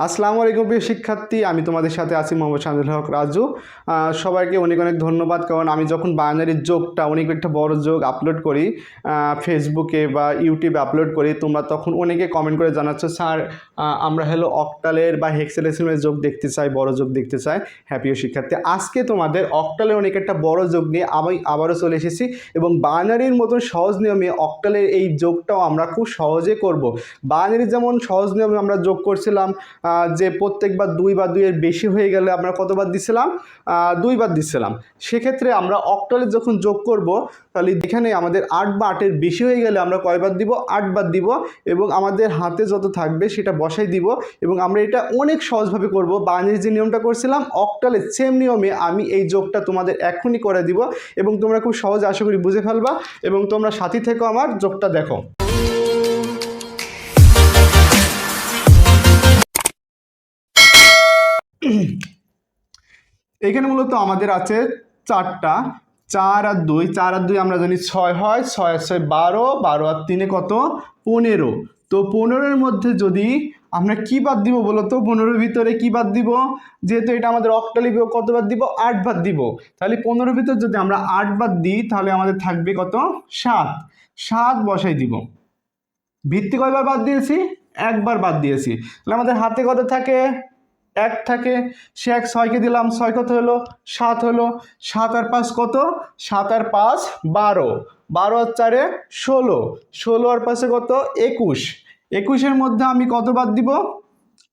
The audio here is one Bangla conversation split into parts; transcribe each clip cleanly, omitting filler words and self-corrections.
আসসালামু আলাইকুম প্রিয় শিক্ষার্থী, আমি তোমাদের সাথে আছি মোহাম্মদ শামীমুল হক রাজু। সবাইকে অনেক অনেক ধন্যবাদ। কারণ আমি যখন বাইনারির যোগটা অনেক একটা বড় যোগ আপলোড করি ফেসবুকে বা ইউটিউবে আপলোড করি, তোমরা তখন অনেকে কমেন্ট করে জানাচ্ছ, স্যার আমরা অক্টালের বা হেক্সাডেসিমালের যোগ দেখতে চাই, বড় যোগ দেখতে চাই। হ্যাঁ প্রিয় শিক্ষার্থী, আজকে তোমাদের অক্টালের অনেক একটা বড় যোগ নিয়ে আমি আবারও চলে এসেছি এবং বাইনারির মতন সহজ নিয়মে অক্টালের এই যোগটাও আমরা খুব সহজে করব। বাইনারির যেমন সহজ নিয়মে আমরা যোগ করছিলাম যে প্রত্যেকবার 2 বা 2 এর বেশি হয়ে গেলে আমরা কতবার দিছিলাম, 2 বার দিছিলাম। সেক্ষেত্রে আমরা অক্টালে যখন যোগ করব তাহলে এখানে আমাদের 8 বা 8 এর বেশি হয়ে গেলে আমরা কয়বার দিব, 8 বার দিব এবং আমাদের হাতে যত থাকবে সেটা বসাই দিব এবং আমরা এটা অনেক সহজভাবে করব। বাইনারির যে নিয়মটা করছিলাম অক্টালের সেম নিয়মে আমি এই যোগটা তোমাদের এখনই করে দিব এবং তোমরা খুব সহজে আশা করি বুঝে ফেলবা এবং তোমরা সাথী থেকে আমার যোগটা দেখো। এখানে মূলত আমাদের আছে 4টা, 4 আর 2, 4 আর 2 আমরা জানি 6 হয়, 6 আর 6 12, 12 আর 3 কত 15। তো 15-এর মধ্যে যদি আমরা কি বাদ দিব বলো তো, 15-এর ভিতরে কি বাদ দিব, যেহেতু এটা আমাদের অক্টালি কত বাদ দিব, 8 বাদ দিব। তাহলে 15-এর ভিতরে যদি আমরা 8 বাদ দিই তাহলে আমাদের থাকবে কত 7, 7 বসাই দিব। ভিত্তি কয়বার বাদ দিয়েছি, একবার বাদ দিয়েছি। তাহলে আমাদের হাতে কত থাকে, 1 থাকে। সে 1 6কে দিলাম, 6 কত হলো 7 হলো, 7 আর 5 কত, 7 আর 5 12, 12 আর 4 16, 16 আর 5 কত 21, 21-এর মধ্যে আমি কত বাদ দিব,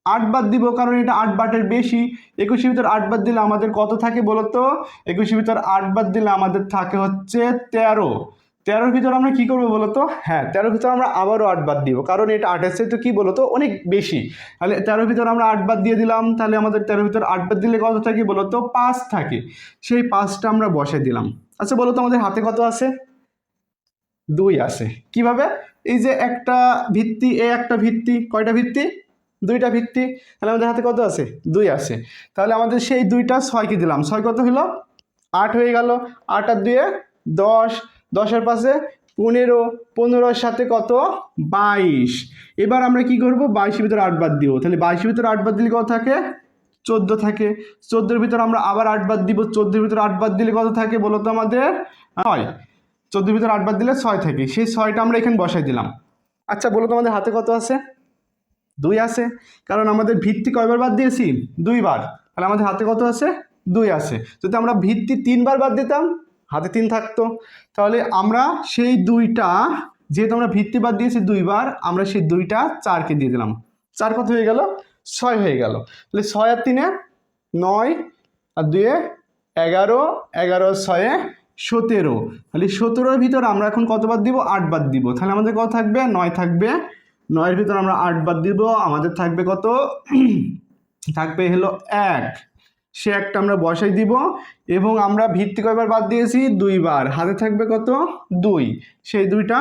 8 বাদ দিব, কারণ এটা 8 বাটের বেশি। 21-এর ভিতর 8 বাদ দিলে আমাদের কত থাকে বলো তো, 21-এর ভিতর 8 বাদ দিলে আমাদের থাকে হচ্ছে 13। 13-র ভিতর আমরা কি করবো বলো তো, হ্যাঁ 13-র ভিতর আমরা আবারও 8 বাদ দিব, কারণ এটা 8-এর চেয়ে তো কি বলো তো অনেক বেশি। তাহলে 13-র ভিতর আমরা 8 বাদ দিয়ে দিলাম, তাহলে আমাদের 13-র ভিতর 8 বাদ দিলে কত থাকে বলো তো, 5 থাকে। সেই 5টা আমরা বসে দিলাম। আচ্ছা বলো তো আমাদের হাতে কত আছে, 2 আছে। কিভাবে, এই যে একটা ভিত্তি, এ একটা ভিত্তি, কয়টা ভিত্তি, 2টা ভিত্তি, তাহলে আমাদের হাতে কত আছে, 2 আছে। তাহলে আমাদের সেই 2টা 6কে দিলাম, 6 কত হলো 8 হয়ে গেল, 8 আর 2 10, 10 আর 5 15, 15-এর সাথে কত 22। এবার আমরা কি করব, 22-এর ভিতরে 8 বাদ দিব, তাহলে 22-এর ভিতরে 8 বাদ দিলে কত থাকে 14 থাকে। 14-এর ভিতর আমরা আবার 8 বাদ দিব, 14-এর ভিতরে 8 বাদ দিলে কত থাকে বলো তো আমাদের 9। 14-এর ভিতরে 8 বাদ দিলে 6 থাকে, সেই 6টা আমরা এখানে বসাই দিলাম। আচ্ছা বলো তো আমাদের হাতে কত আছে, 2 আছে, কারণ আমাদের ভিত্তি কয়বার বাদ দিয়েছি, 2 বার। তাহলে আমাদের হাতে কত আছে, 2 আছে। যদি আমরা ভিত্তি 3 বার বাদ দিতাম হাতে 3 থাকতো। তাহলে আমরা সেই 2টা, যেহেতু আমরা ভিত্তি বাদ দিয়েছি 2 বার, আমরা সেই 2টা 4কে দিয়ে দিলাম। 4 কত হয়ে গেল, 6 হয়ে গেল। তাহলে 6 আর 3 9 আর 2 11, 11 আর 6 17। তাহলে 17-এর ভিতর আমরা এখন কত বাদ দিব, 8 বাদ দিব। তাহলে আমাদের কত থাকবে, 9 থাকবে। 9-এর ভিতর আমরা 8 বাদ দিব, আমাদের থাকবে কত থাকবে হলো 1। সে একটা আমরা বসাই দিব এবং আমরা ভিত্তি কয়বার বাদ দিয়েছি, 2 বার, হাতে থাকবে কত 2, সেই 2টা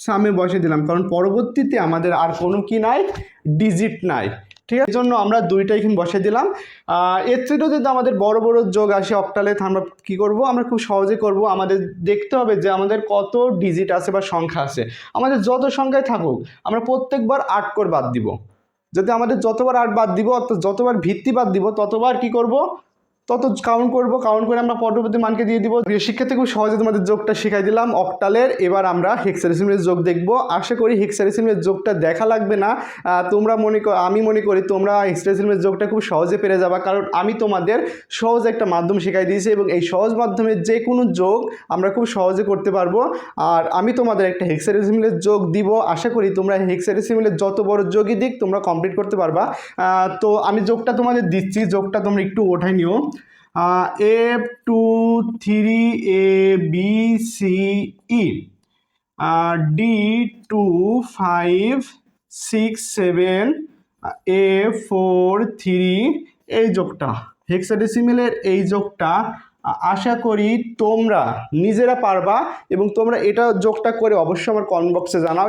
সামনে বসে দিলাম, কারণ পরবর্তীতে আমাদের আর কোনো কি নাই, ডিজিট নাই। ঠিক আছে, এই জন্য আমরা 2টা এখানে বসে দিলাম। এর থেকেও যদি আমাদের বড় বড় যোগ আসে অক্টালে, আমরা কি করব, আমরা খুব সহজে করব। আমাদের দেখতে হবে যে আমাদের কত ডিজিট আছে বা সংখ্যা আছে। আমাদের যত সংখ্যায় থাকুক আমরা প্রত্যেকবার 8 করে বাদ দিব। যদি আমাদের যতবার 8 বাদ দিব, অর্থাৎ যতবার ভিত্তি বাদ দিব, ততবার কি করব, তত কাউন্ট করব, কাউন্ট করে আমরা পরবর্তী মানকে দিয়ে দিব। প্রিয় শিক্ষার্থী, খুব সহজে তোমাদের যোগটা শিখাই দিলাম অক্টালের। এবার আমরা হেক্সাডেসিমালের যোগ দেখব। আশা করি হেক্সাডেসিমালের যোগটা দেখা লাগবে না। তোমরা আমি মনে করি তোমরা হেক্সাডেসিমালের যোগটা খুব সহজে পেরে যাবা, কারণ আমি তোমাদের সহজ একটা মাধ্যম শিখাই দিয়েছি এবং এই সহজ মাধ্যমে যে কোনো যোগ আমরা খুব সহজে করতে পারবো। আর আমি তোমাদের একটা হেক্সাডেসিমালের যোগ দিব, আশা করি তোমরা হেক্সাডেসিমালের যত বড় যোগই দিক তোমরা কমপ্লিট করতে পারবা। তো আমি যোগটা তোমাদের দিচ্ছি, যোগটা তোমরা একটু ওঠাই নিও। F2 3 ABCE D2 5 6 7 A4 3, এই যোগটা হেক্সাডেসিমালের এই যোগটা আশা করি তোমরা নিজেরা পারবা এবং তোমরা এটা যোগটা করে অবশ্যই আমার কমেন্ট বক্সে জানাও।